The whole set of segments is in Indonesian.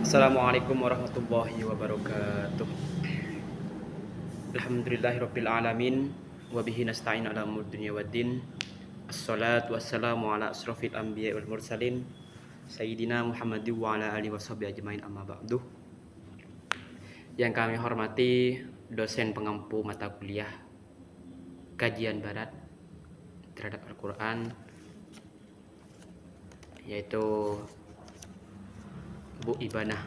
Assalamualaikum warahmatullahi wabarakatuh. Alhamdulillahirabbil alamin wa bihi nasta'in ala umur dunya waddin. Assalatu wassalamu ala asrofil anbiya wal mursalin sayyidina Muhammadin wa ala alihi washabihi ajmain, amma ba'du. Yang kami hormati dosen pengampu mata kuliah kajian barat terhadap Al-Qur'an, yaitu Bu Ibanah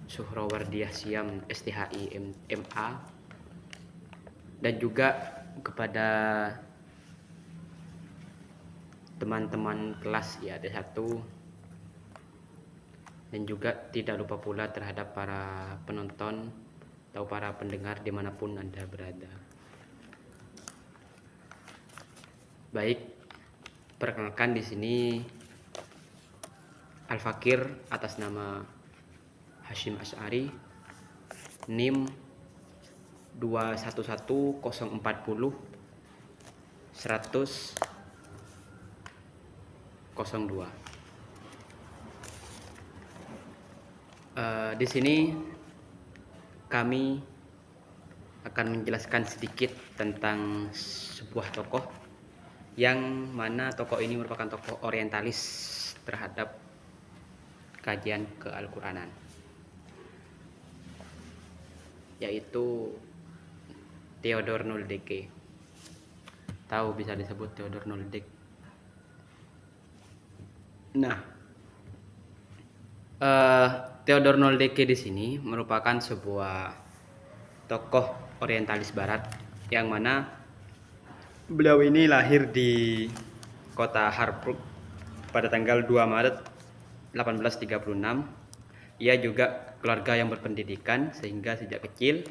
Suhrawardiyah Siam STHI MA, dan juga kepada teman-teman kelas IAD1, dan juga tidak lupa pula terhadap para penonton atau para pendengar dimanapun Anda berada. Baik, perkenalkan di sini Al-Fakir atas nama Hashim Asy'ari, NIM 211040 100 02. Di sini kami akan menjelaskan sedikit tentang sebuah tokoh yang mana tokoh ini merupakan tokoh orientalis terhadap kajian ke Al-Qur'anan, yaitu Theodor Noldeke. Tahu bisa disebut Theodor Noldeke. Nah, Theodor Noldeke di sini merupakan sebuah tokoh orientalis barat yang mana beliau ini lahir di kota Harburg pada tanggal 2 Maret 1836. Ia juga keluarga yang berpendidikan sehingga sejak kecil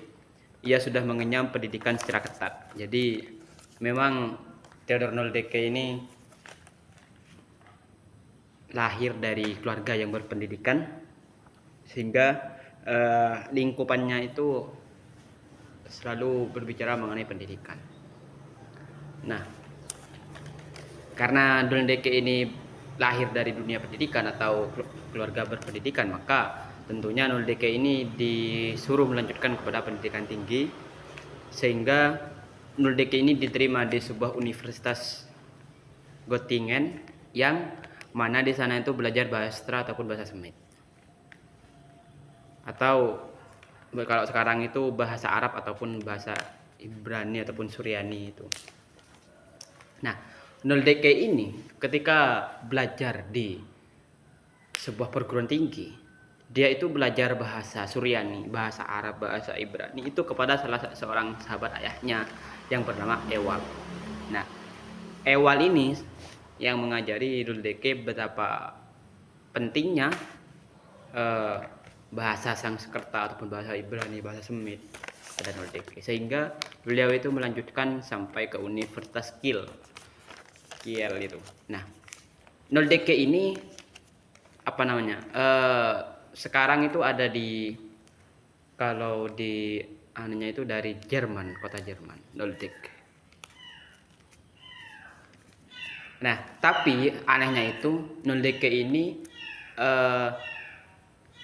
ia sudah mengenyam pendidikan secara ketat. Jadi memang Theodor Noldeke ini lahir dari keluarga yang berpendidikan sehingga lingkupannya itu selalu berbicara mengenai pendidikan. Nah, karena Noldeke ini lahir dari dunia pendidikan atau keluarga berpendidikan, maka tentunya Noldeke ini disuruh melanjutkan kepada pendidikan tinggi, sehingga Noldeke ini diterima di sebuah universitas Göttingen yang mana di sana itu belajar bahasa ataupun bahasa Semit, atau kalau sekarang itu bahasa Arab ataupun bahasa Ibrani ataupun Suryani itu. Nah, Noldeke ini ketika belajar di sebuah perguruan tinggi, dia itu belajar bahasa Suryani, bahasa Arab, bahasa Ibrani itu kepada salah seorang sahabat ayahnya yang bernama Ewal. Nah, Ewal ini yang mengajari Noldeke betapa pentingnya bahasa Sanskerta ataupun bahasa Ibrani, bahasa Semit pada Noldeke, sehingga beliau itu melanjutkan sampai ke Universitas Kiel itu. Nah, Noldeke ini apa namanya? Sekarang itu ada di, kalau di anunya itu dari Jerman, kota Jerman, Noldeke. Nah, tapi anehnya itu Noldeke ini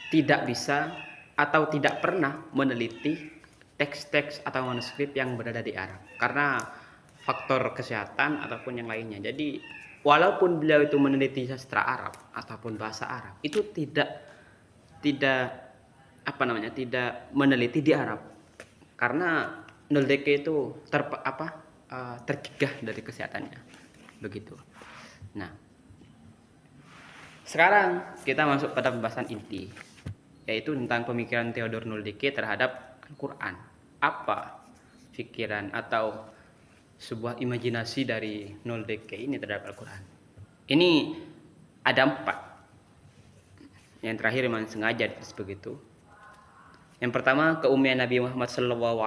tidak bisa atau tidak pernah meneliti teks-teks atau manuskrip yang berada di Arab karena faktor kesehatan ataupun yang lainnya. Jadi walaupun beliau itu meneliti sastra Arab ataupun bahasa Arab, itu tidak tidak meneliti di Arab karena Noldeke itu tercegah dari kesehatannya, begitu. Nah, sekarang kita masuk pada pembahasan inti, yaitu tentang pemikiran Theodor Noldeke terhadap Al-Quran. Apa pikiran atau sebuah imajinasi dari Noldeke ini terhadap Al-Quran? Ini ada 4. Yang terakhir memang sengaja begitu. Yang pertama, keumian Nabi Muhammad SAW.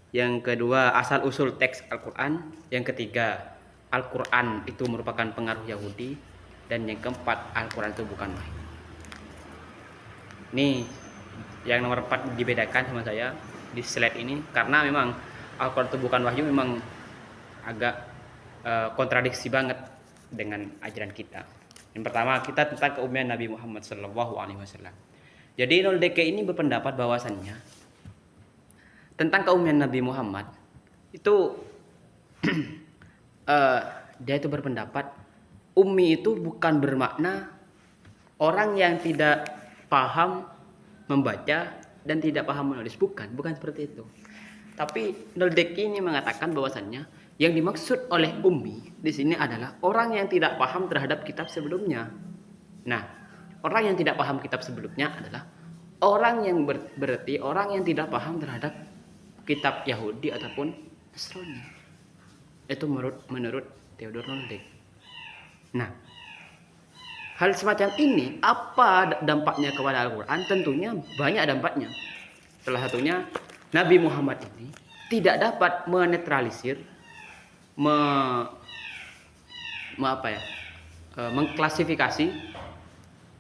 Yang kedua, asal usul teks Al-Quran. Yang ketiga, Al-Quran itu merupakan pengaruh Yahudi. Dan yang keempat, Al-Quran itu bukan wahyu. Ini yang nomor 4 dibedakan sama saya di slide ini, karena memang Al-Quran itu bukan wahyu memang agak kontradiksi banget dengan ajaran kita. Yang pertama kita tentang keumian Nabi Muhammad SAW. Jadi Noldeke ini berpendapat bahwasannya tentang keumian Nabi Muhammad itu dia itu berpendapat ummi itu bukan bermakna orang yang tidak paham membaca dan tidak paham menulis, bukan seperti itu. Tapi Noldeke ini mengatakan bahwasannya yang dimaksud oleh ummi di sini adalah orang yang tidak paham terhadap kitab sebelumnya. Nah, orang yang tidak paham kitab sebelumnya adalah orang yang berarti orang yang tidak paham terhadap kitab Yahudi ataupun Nasrani. Itu menurut Theodor Noldeke. Nah, hal semacam ini apa dampaknya kepada Al-Quran? Tentunya banyak dampaknya. Salah satunya Nabi Muhammad ini tidak dapat menetralisir, mengklasifikasi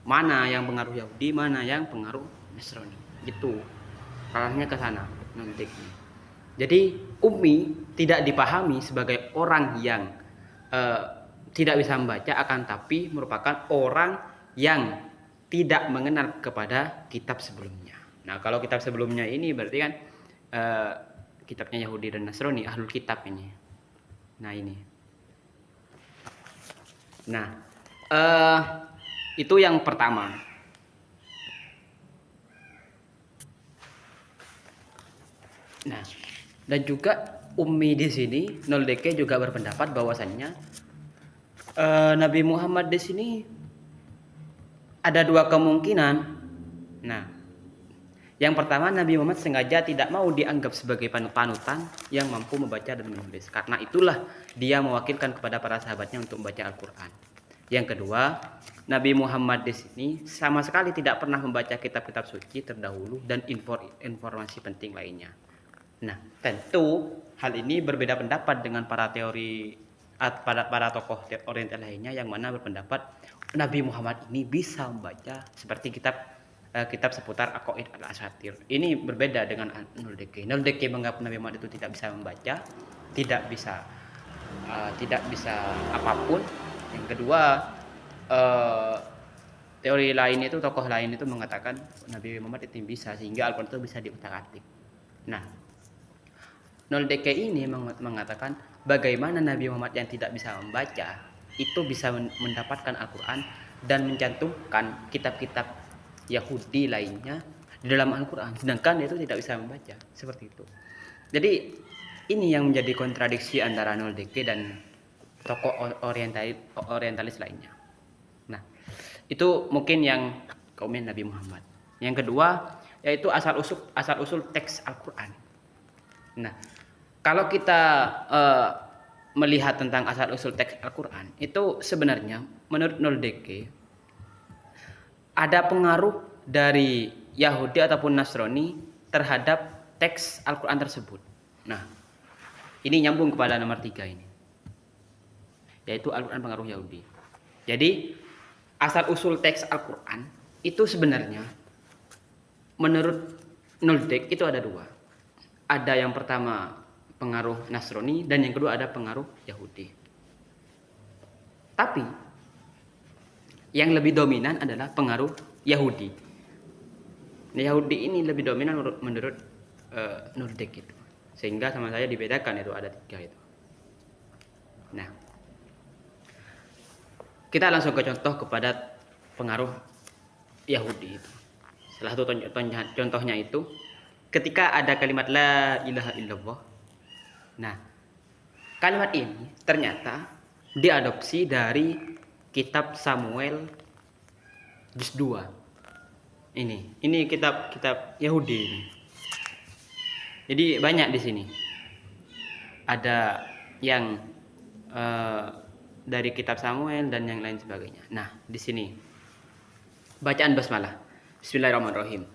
mana yang pengaruh Yahudi, mana yang pengaruh Nasrani. Gitu. Arahnya ke sana nanti. Jadi ummi tidak dipahami sebagai orang yang tidak bisa membaca, akan tapi merupakan orang yang tidak mengenal kepada kitab sebelumnya. Nah, kalau kitab sebelumnya ini berarti kan kitabnya Yahudi dan Nasrani, ahlul kitab ini. Nah, ini. Nah, itu yang pertama. Nah, dan juga ummi di sini Noldeke juga berpendapat bahwasannya Nabi Muhammad di sini ada dua kemungkinan. Nah, yang pertama Nabi Muhammad sengaja tidak mau dianggap sebagai panutan yang mampu membaca dan menulis. Karena itulah dia mewakilkan kepada para sahabatnya untuk membaca Al-Quran. Yang kedua, Nabi Muhammad di sini sama sekali tidak pernah membaca kitab-kitab suci terdahulu dan informasi penting lainnya. Nah, tentu hal ini berbeda pendapat dengan para tokoh Oriental lainnya yang mana berpendapat Nabi Muhammad ini bisa membaca seperti kitab seputar Aqaid al-Asatir. Ini berbeda dengan Noldeke. Noldeke menganggap Nabi Muhammad itu tidak bisa membaca, tidak bisa apapun. Yang kedua, teori lain itu, tokoh lain itu mengatakan Nabi Muhammad itu bisa, sehingga Al-Quran itu bisa diutak-atik. Nah, Noldeke ini mengatakan bagaimana Nabi Muhammad yang tidak bisa membaca itu bisa mendapatkan Al-Quran dan mencantumkan kitab-kitab Yahudi lainnya di dalam Al-Quran, sedangkan itu tidak bisa membaca, seperti itu. Jadi ini yang menjadi kontradiksi antara Noldeke dan tokoh orientalis lainnya. Nah, itu mungkin yang komen Nabi Muhammad. Yang kedua yaitu asal usul teks Al-Quran. Nah, kalau kita melihat tentang asal usul teks Al-Quran, itu sebenarnya menurut Noldeke ada pengaruh dari Yahudi ataupun Nasrani terhadap teks Al-Quran tersebut. Nah, ini nyambung kepada nomor 3 ini, yaitu Al-Quran pengaruh Yahudi. Jadi asal usul teks Al-Quran itu sebenarnya menurut Noldeke itu ada dua. Ada yang pertama pengaruh Nasrani dan yang kedua ada pengaruh Yahudi. Tapi yang lebih dominan adalah pengaruh Yahudi. Yahudi ini lebih dominan menurut Noldeke itu. Sehingga sama saya dibedakan itu ada 3 itu. Nah, kita langsung ke contoh kepada pengaruh Yahudi itu. Salah satu contohnya itu ketika ada kalimat la ilaha illallah. Nah, kalimat ini ternyata diadopsi dari kitab Samuel juz 2. Ini kitab Yahudi ini. Jadi banyak di sini. Ada yang dari kitab Samuel dan yang lain sebagainya. Nah, di sini bacaan basmalah. Bismillahirrahmanirrahim.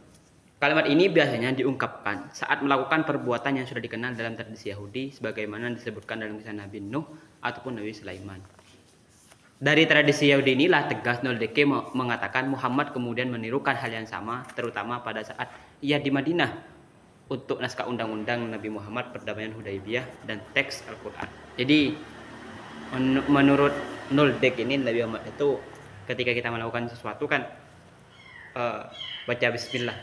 Kalimat ini biasanya diungkapkan saat melakukan perbuatan yang sudah dikenal dalam tradisi Yahudi sebagaimana disebutkan dalam kisah Nabi Nuh ataupun Nabi Sulaiman. Dari tradisi Yahudi inilah tegas Noldeke mengatakan Muhammad kemudian menirukan hal yang sama terutama pada saat ia di Madinah untuk naskah undang-undang Nabi Muhammad, perdamaian Hudaybiyah dan teks Al-Quran. Jadi menurut Noldeke ini Nabi Muhammad itu ketika kita melakukan sesuatu kan baca bismillah.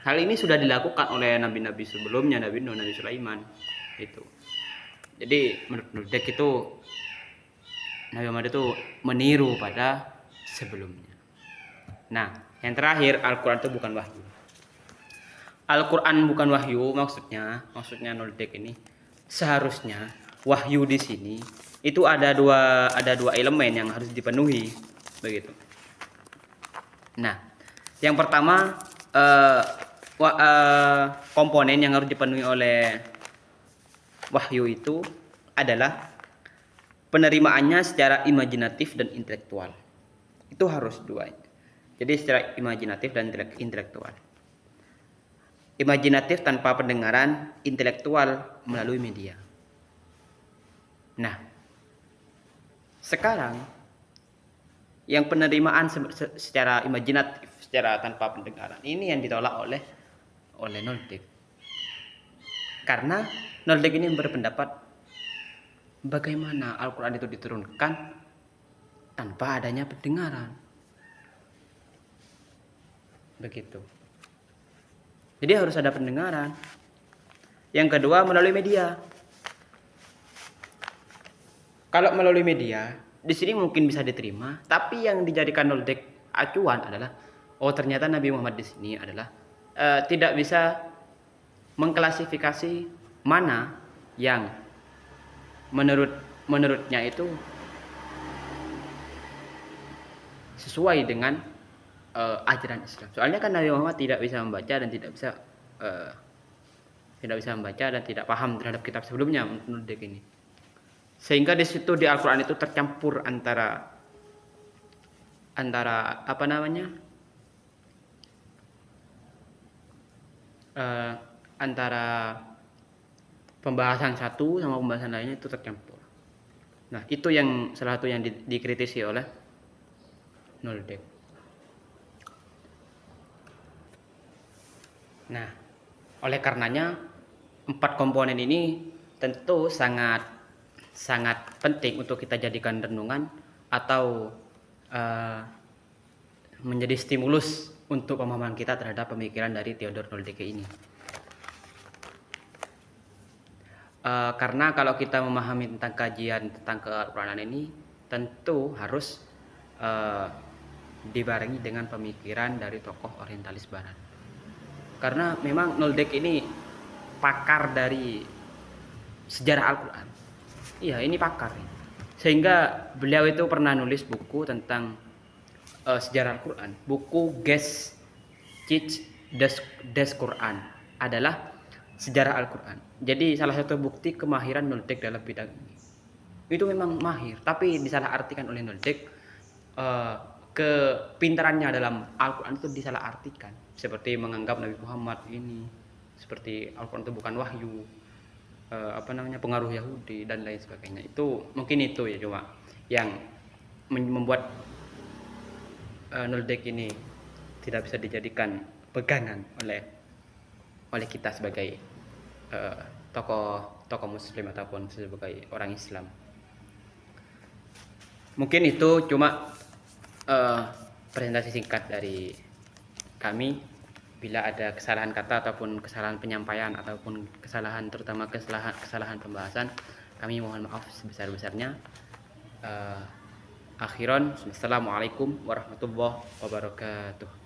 Hal ini sudah dilakukan oleh nabi-nabi sebelumnya, Nabi Nuh, Nabi Sulaiman itu. Jadi menurut Nuldek itu Nabi Muhammad itu meniru pada sebelumnya. Nah, yang terakhir, Al-Quran itu bukan wahyu. Al-Quran bukan wahyu, maksudnya Nuldek ini seharusnya wahyu di sini itu ada dua elemen yang harus dipenuhi, begitu. Nah, yang pertama komponen yang harus dipenuhi oleh wahyu itu adalah penerimaannya secara imajinatif dan intelektual. Itu harus dua. Jadi secara imajinatif dan intelektual. Imajinatif tanpa pendengaran, intelektual melalui media. Nah, sekarang yang penerimaan secara imajinatif, secara tanpa pendengaran, ini yang ditolak oleh Noldek. Karena Noldek ini berpendapat bagaimana Al-Quran itu diturunkan tanpa adanya pendengaran. Begitu. Jadi harus ada pendengaran. Yang kedua melalui media. Kalau melalui media, di sini mungkin bisa diterima, tapi yang dijadikan Noldek acuan adalah ternyata Nabi Muhammad di sini adalah tidak bisa mengklasifikasi mana yang menurutnya itu sesuai dengan ajaran Islam. Soalnya kan Nabi Muhammad tidak bisa membaca dan tidak bisa membaca dan tidak paham terhadap kitab sebelumnya menurut Dek ini. Sehingga di situ di Al-Quran itu tercampur antara apa namanya? Antara pembahasan satu sama pembahasan lainnya itu tercampur. Nah, itu yang salah satu yang dikritisi oleh Noldek. Nah, oleh karenanya 4 komponen ini tentu sangat penting untuk kita jadikan renungan atau menjadi stimulus untuk pemahaman kita terhadap pemikiran dari Theodor Noldeke ini. Karena kalau kita memahami tentang kajian tentang Al-Quranan ini tentu harus dibarengi dengan pemikiran dari tokoh orientalis barat. Karena memang Noldek ini pakar dari sejarah Al-Quran. Iya, ini pakar. Sehingga beliau itu pernah nulis buku tentang sejarah Al-Quran. Buku Geschichte des Quran adalah sejarah Al-Quran. Jadi salah satu bukti kemahiran Noldek dalam bidang ini. Itu memang mahir, tapi disalahartikan oleh Noldek. Kepintarannya dalam Al-Quran itu disalahartikan, seperti menganggap Nabi Muhammad ini seperti Al-Quran itu bukan wahyu, pengaruh Yahudi dan lain sebagainya. Itu mungkin itu ya, cuma yang membuat Noldek ini tidak bisa dijadikan pegangan oleh kita sebagai tokoh Muslim ataupun sebagai orang Islam. Mungkin itu cuma presentasi singkat dari kami. Bila ada kesalahan kata ataupun kesalahan penyampaian ataupun terutama kesalahan pembahasan, kami mohon maaf sebesar-besarnya. Akhiran, assalamualaikum warahmatullahi wabarakatuh.